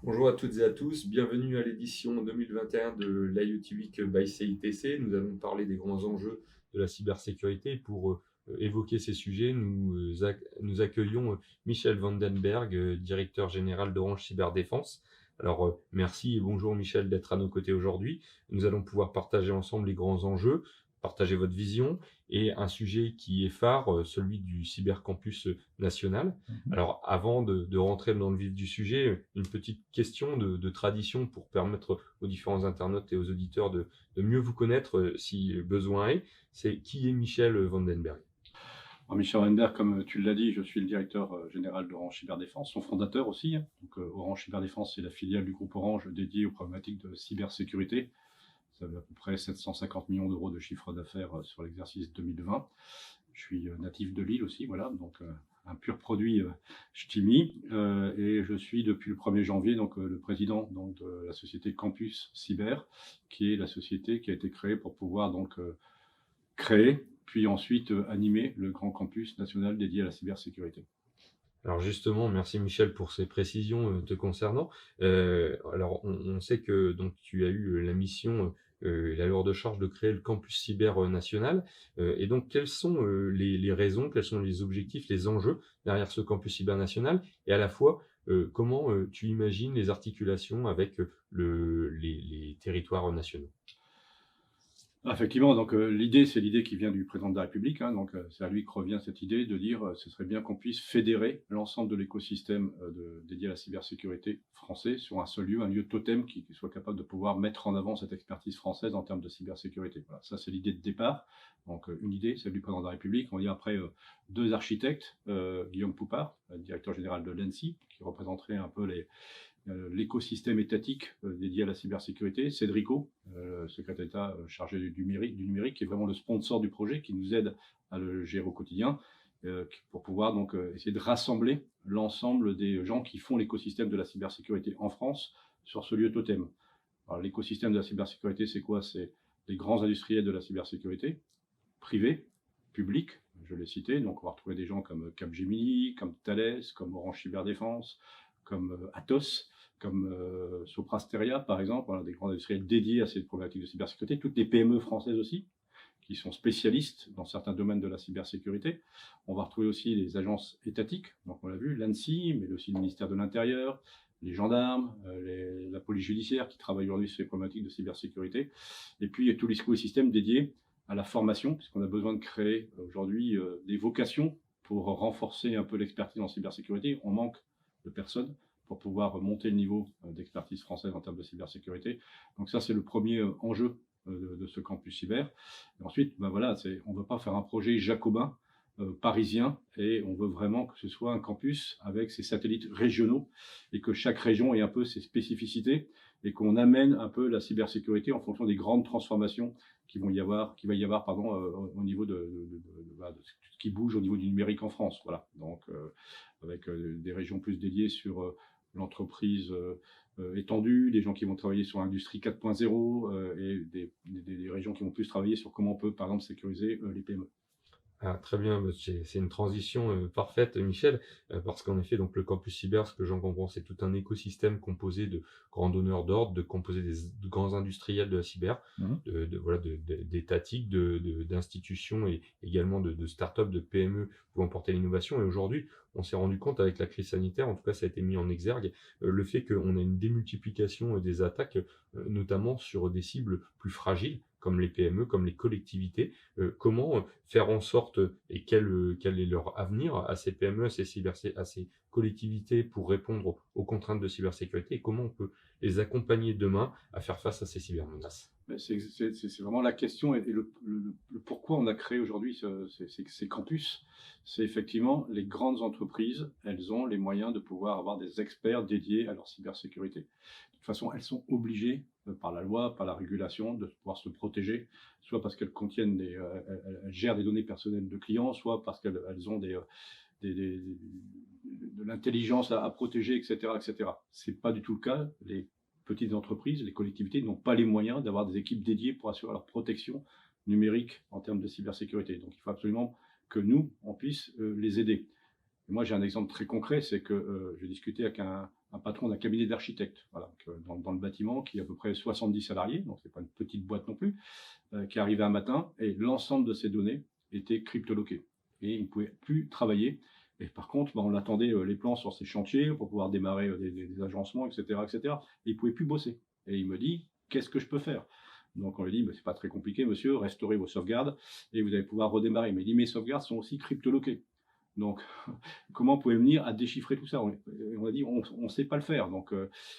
Bonjour à toutes et à tous, bienvenue à l'édition 2021 de l'IoT Week by CITC. Nous allons parler des grands enjeux de la cybersécurité. Pour évoquer ces sujets, nous accueillons Michel Vandenberg, directeur général d'Orange Cyberdéfense. Alors, merci et bonjour Michel d'être à nos côtés aujourd'hui. Nous allons pouvoir partager ensemble les grands enjeux, partager votre vision et un sujet qui est phare, celui du cybercampus national. Mhm. Alors, avant de rentrer dans le vif du sujet, une petite question de tradition pour permettre aux différents internautes et aux auditeurs de mieux vous connaître si besoin est. C'est qui est Michel Vandenberg? Alors, Michel Renberg, comme tu l'as dit, je suis le directeur général d'Orange Cyberdéfense, son fondateur aussi, hein. Donc, Orange Cyberdéfense, c'est la filiale du groupe Orange dédiée aux problématiques de cybersécurité. Ça fait à peu près 750 millions d'euros de chiffre d'affaires sur l'exercice 2020. Je suis natif de Lille aussi, voilà, donc un pur produit ch'timi. Et je suis depuis le 1er janvier donc, le président donc, de la société Campus Cyber, qui est la société qui a été créée pour pouvoir donc créer, puis ensuite animer le grand campus national dédié à la cybersécurité. Alors justement, merci Michel pour ces précisions te concernant. Alors on sait que donc tu as eu la mission, la lourde charge de créer le campus cyber national. Et donc quelles sont les raisons, quels sont les objectifs, les enjeux derrière ce campus cyber national, et à la fois comment tu imagines les articulations avec les territoires nationaux? Effectivement, donc l'idée, c'est l'idée qui vient du président de la République, hein, donc c'est à lui que revient cette idée de dire ce serait bien qu'on puisse fédérer l'ensemble de l'écosystème dédié à la cybersécurité français sur un seul lieu, un lieu totem qui soit capable de pouvoir mettre en avant cette expertise française en termes de cybersécurité. Voilà, ça c'est l'idée de départ. Donc une idée, celle du président de la République. On y a après deux architectes, Guillaume Poupard, directeur général de l'ENSI, qui représenterait un peu l'écosystème étatique dédié à la cybersécurité, Cédrico, secrétaire d'État chargé du numérique, qui est vraiment le sponsor du projet, qui nous aide à le gérer au quotidien, pour pouvoir donc essayer de rassembler l'ensemble des gens qui font l'écosystème de la cybersécurité en France sur ce lieu totem. Alors, l'écosystème de la cybersécurité, c'est quoi? C'est les grands industriels de la cybersécurité, privés, publics, je l'ai cité, donc on va retrouver des gens comme Capgemini, comme Thales, comme Orange Cyberdéfense, comme Atos, comme Soprasteria par exemple, voilà, des grands industriels dédiés à ces problématiques de cybersécurité, toutes les PME françaises aussi, qui sont spécialistes dans certains domaines de la cybersécurité. On va retrouver aussi les agences étatiques, donc on l'a vu, l'ANSSI, mais aussi le ministère de l'Intérieur, les gendarmes, la police judiciaire qui travaille aujourd'hui sur les problématiques de cybersécurité, et puis il y a tout l'écosystème dédié à la formation, puisqu'on a besoin de créer aujourd'hui des vocations pour renforcer un peu l'expertise en cybersécurité. On manque de personnes pour pouvoir monter le niveau d'expertise française en termes de cybersécurité. Donc ça, c'est le premier enjeu de ce campus cyber. Et ensuite, ben voilà, on ne veut pas faire un projet jacobin parisien, et on veut vraiment que ce soit un campus avec ses satellites régionaux et que chaque région ait un peu ses spécificités et qu'on amène un peu la cybersécurité en fonction des grandes transformations qui va y avoir pardon, au niveau de ce qui bouge au niveau du numérique en France. Voilà. Donc, avec des régions plus dédiées sur l'entreprise étendue, des gens qui vont travailler sur l'industrie 4.0 et des régions qui vont plus travailler sur comment on peut, par exemple, sécuriser les PME. Ah, très bien, bah, c'est une transition parfaite, Michel, parce qu'en effet, donc le campus cyber, ce que j'en comprends, c'est tout un écosystème composé de grands donneurs d'ordre, composé de grands industriels de la cyber, Mhm. voilà, d'étatiques, d'institutions et également de startups, de PME pouvant porter l'innovation. Et aujourd'hui, on s'est rendu compte avec la crise sanitaire, en tout cas, ça a été mis en exergue, le fait qu'on a une démultiplication des attaques, notamment sur des cibles plus fragiles, comme les PME, comme les collectivités. Comment faire en sorte, et quel est leur avenir à ces PME, à ces collectivités pour répondre aux contraintes de cybersécurité, et comment on peut les accompagner demain à faire face à ces cybermenaces? C'est vraiment la question et le pourquoi on a créé aujourd'hui ces campus. C'est effectivement les grandes entreprises, elles ont les moyens de pouvoir avoir des experts dédiés à leur cybersécurité. De toute façon, elles sont obligées par la loi, par la régulation, de pouvoir se protéger, soit parce qu'elles contiennent elles gèrent des données personnelles de clients, soit parce qu'elles ont de l'intelligence à protéger, etc., etc. C'est pas du tout le cas. Les petites entreprises, les collectivités n'ont pas les moyens d'avoir des équipes dédiées pour assurer leur protection numérique en termes de cybersécurité. Donc il faut absolument que nous, on puisse les aider. Et moi, j'ai un exemple très concret, c'est que j'ai discuté avec un patron d'un cabinet d'architectes, voilà, dans le bâtiment, qui a à peu près 70 salariés, donc c'est pas une petite boîte non plus, qui arrivait un matin et l'ensemble de ces données étaient cryptoloquées. Et il ne pouvait plus travailler. Et par contre, on attendait les plans sur ces chantiers pour pouvoir démarrer des agencements, etc., etc. Et il ne pouvait plus bosser. Et il me dit, qu'est-ce que je peux faire? Donc on lui dit, mais c'est pas très compliqué, monsieur, restaurez vos sauvegardes et vous allez pouvoir redémarrer. Mais il dit, mes sauvegardes sont aussi cryptoloquées. Donc, comment on pouvait venir à déchiffrer tout ça? On a dit, on ne sait pas le faire. Donc,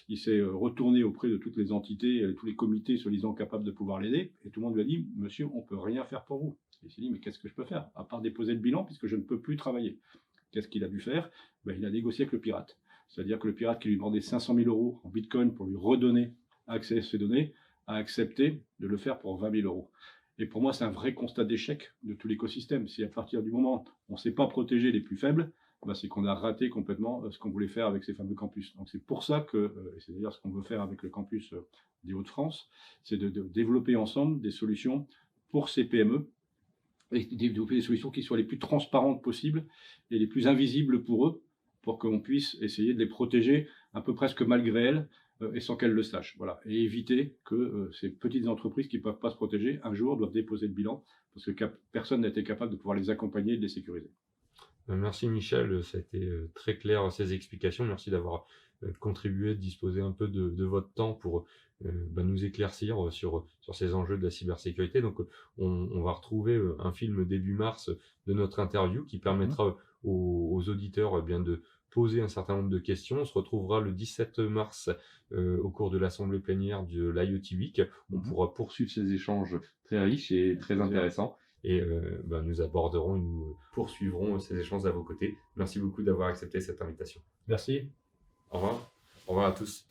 il s'est retourné auprès de toutes les entités, tous les comités soi-disant capables de pouvoir l'aider. Et tout le monde lui a dit, monsieur, on ne peut rien faire pour vous. Et il s'est dit, mais qu'est-ce que je peux faire? À part déposer le bilan, puisque je ne peux plus travailler. Qu'est-ce qu'il a dû faire? Il a négocié avec le pirate. C'est-à-dire que le pirate qui lui demandait 500 000 euros en bitcoin pour lui redonner accès à ces données, a accepté de le faire pour 20 000 euros. Et pour moi, c'est un vrai constat d'échec de tout l'écosystème. Si à partir du moment où on ne sait pas protéger les plus faibles, c'est qu'on a raté complètement ce qu'on voulait faire avec ces fameux campus. Donc c'est pour ça que, et c'est d'ailleurs ce qu'on veut faire avec le campus des Hauts-de-France, c'est de développer ensemble des solutions pour ces PME, et développer des solutions qui soient les plus transparentes possibles et les plus invisibles pour eux, pour qu'on puisse essayer de les protéger un peu presque malgré elles, et sans qu'elles le sachent. Voilà. Et éviter que ces petites entreprises qui ne peuvent pas se protéger, un jour doivent déposer le bilan, parce que personne n'a été capable de pouvoir les accompagner et de les sécuriser. Merci Michel, ça a été très clair ces explications. Merci d'avoir contribué, de disposer un peu de votre temps pour nous éclaircir sur ces enjeux de la cybersécurité. Donc on va retrouver un film début mars de notre interview qui permettra aux auditeurs de poser un certain nombre de questions. On se retrouvera le 17 mars au cours de l'assemblée plénière de l'IoT Week. On pourra poursuivre ces échanges très riches et très intéressants. Et nous poursuivrons ces échanges à vos côtés. Merci beaucoup d'avoir accepté cette invitation. Merci. Au revoir. Au revoir à tous.